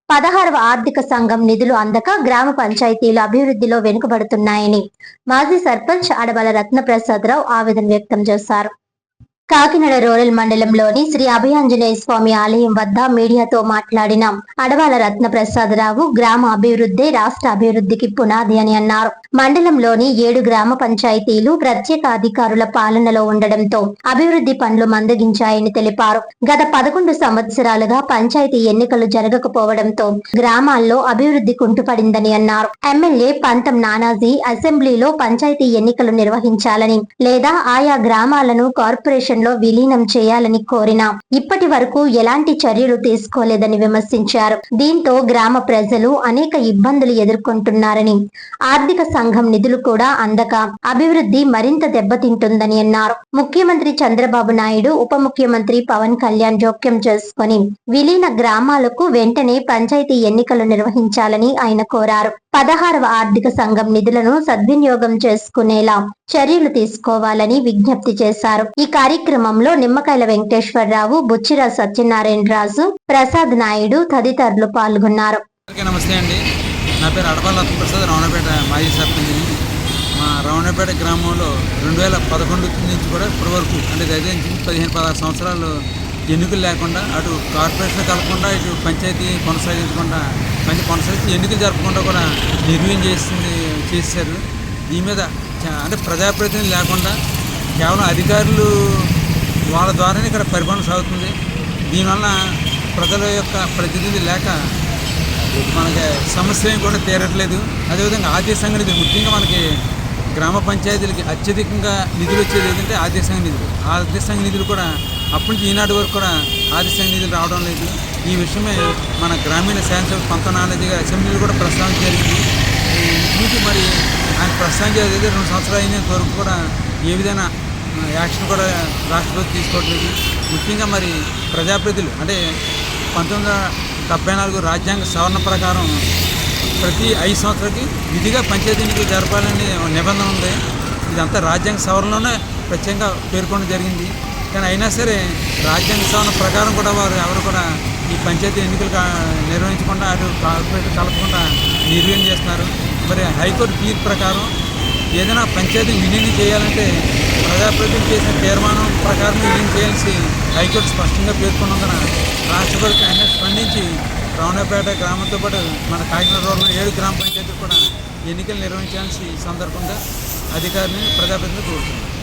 16వ ఆర్థిక సంఘం నిధులు అందక గ్రామ పంచాయతీలు అభివృద్ధిలో వెనుకబడుతున్నాయని మాజీ సర్పంచ్ అడబాల రత్నప్రసాదరావు ఆవేదన వ్యక్తం చేశారు. కాకినాడ రూరల్ మండలంలోని శ్రీ అభయాంజనేయ స్వామి ఆలయం వద్ద మీడియాతో మాట్లాడిన అడవాల రత్నప్రసాదరావు గ్రామ అభివృద్ధి రాష్ట్ర అభివృద్ధికి పునాది అని అన్నారు. మండలంలోని 7 గ్రామ పంచాయతీలు ప్రత్యేక అధికారుల పాలనలో ఉండడంతో అభివృద్ధి పనులు మందగించాయని తెలిపారు. గత 11 సంవత్సరాలుగా పంచాయతీ ఎన్నికలు జరగకపోవడంతో గ్రామాల్లో అభివృద్ధి కుంటుపడిందని అన్నారు. ఎమ్మెల్యే పంతం నానాజీ అసెంబ్లీలో పంచాయతీ ఎన్నికలు నిర్వహించాలని లేదా ఆయా గ్రామాలను కార్పొరేషన్ లో విలీనం చేయాలని కోరినా ఇప్పటి వరకు ఎలాంటి చర్యలు తీసుకోలేదని విమర్శించారు. దీంతో గ్రామ ప్రజలు అనేక ఇబ్బందులు ఎదుర్కొంటున్నారని, ఆర్థిక సంఘం నిధులు కూడా అందక అభివృద్ధి మరింత దెబ్బతింటుందని అన్నారు. ముఖ్యమంత్రి చంద్రబాబు నాయుడు, ఉప ముఖ్యమంత్రి పవన్ కళ్యాణ్ జోక్యం చేసుకుని విలీన గ్రామాలకు వెంటనే పంచాయతీ ఎన్నికలు నిర్వహించాలని ఆయన కోరారు. 16వ ఆర్థిక సంఘం నిధులను సద్వినియోగం చేసుకునేలా చర్యలు తీసుకోవాలని విజ్ఞప్తి చేశారు. ఈ కార్యక్రమంలో నిమ్మకాయల వెంకటేశ్వరరావు, బుచ్చిరా సత్యనారాయణ రాజు, ప్రసాద్ నాయుడు తదితరులు పాల్గొన్నారు. నమస్తే అండి, నా పేరు అడపాల రత్నప్రసాద్, రావణపేట మాజీ సర్పంచ్. మా రావణపేట గ్రామంలో 2011 నుంచి కూడా ఇప్పటి వరకు అంటే దయచేసి 15-16 సంవత్సరాలు ఎన్నికలు లేకుండా అటు కార్పొరేషన్ కలపకుండా ఇటు పంచాయతీ కొనసాగించకుండా కొనసాగించి ఎన్నికలు జరపకుండా కూడా నిర్వహణ చేశారు. దీని మీద అంటే ప్రజాప్రతినిధులు లేకుండా కేవలం అధికారులు వాళ్ళ ద్వారానే ఇక్కడ పరిపాలన సాగుతుంది. దీనివల్ల ప్రజల యొక్క ప్రతినిధి లేక మనకి సమస్యలు కూడా తీరట్లేదు. అదేవిధంగా ఆర్థిక సంఘ నిధులు, ముఖ్యంగా మనకి గ్రామ పంచాయతీలకి అత్యధికంగా నిధులు వచ్చేది ఏంటంటే ఆర్థిక సంఘ నిధులు. ఆర్థిక సంఘ నిధులు కూడా అప్పటి నుంచి ఈనాటి వరకు కూడా ఆర్థిక సంఘ నిధులు రావడం లేదు. ఈ విషయమే మన గ్రామీణ శాసనసభ పంతం నానాజీ గారి అసెంబ్లీలో కూడా ప్రస్తావన జరిగింది. ఇంటికి మరి ఆయన ప్రస్తావించేది 2 సంవత్సరాలు అయిన వరకు కూడా ఏ విధంగా యాక్షన్ కూడా రాష్ట్రపతి తీసుకోవట్లేదు. ముఖ్యంగా మరి ప్రజాప్రతినిధులు అంటే 1974 రాజ్యాంగ సవరణ ప్రకారం ప్రతి 5 సంవత్సరాలకి విధిగా పంచాయతీ ఎన్నికలు జరపాలని నిబంధన ఉంది. ఇదంతా రాజ్యాంగ సవరణలోనే ప్రత్యేకంగా పేర్కొనడం జరిగింది. కానీ అయినా సరే రాజ్యాంగ సవరణ ప్రకారం కూడా వారు ఎవరు కూడా ఈ పంచాయతీ ఎన్నికలు నిర్వహించకుండా అటు కార్పొరేట్ కలపకుండా నిర్వహణ చేస్తున్నారు. మరి హైకోర్టు తీర్పు ప్రకారం ఏదైనా పంచాయతీ విలీనం చేయాలంటే ప్రజాప్రతినిధులు చేసిన తీర్మానం ప్రకారం విలీనం చేయాల్సి హైకోర్టు స్పష్టంగా పేర్కొన్నందున రాష్ట్రపతి ఆయన స్పందించి రావణపేట గ్రామంతో పాటు మన కాకినాడ రోడ్లో 7 గ్రామ పంచాయతీలు కూడా ఎన్నికలు నిర్వహించాల్సి సందర్భంగా అధికారులను ప్రజాప్రతినిధులు కోరుతున్నారు.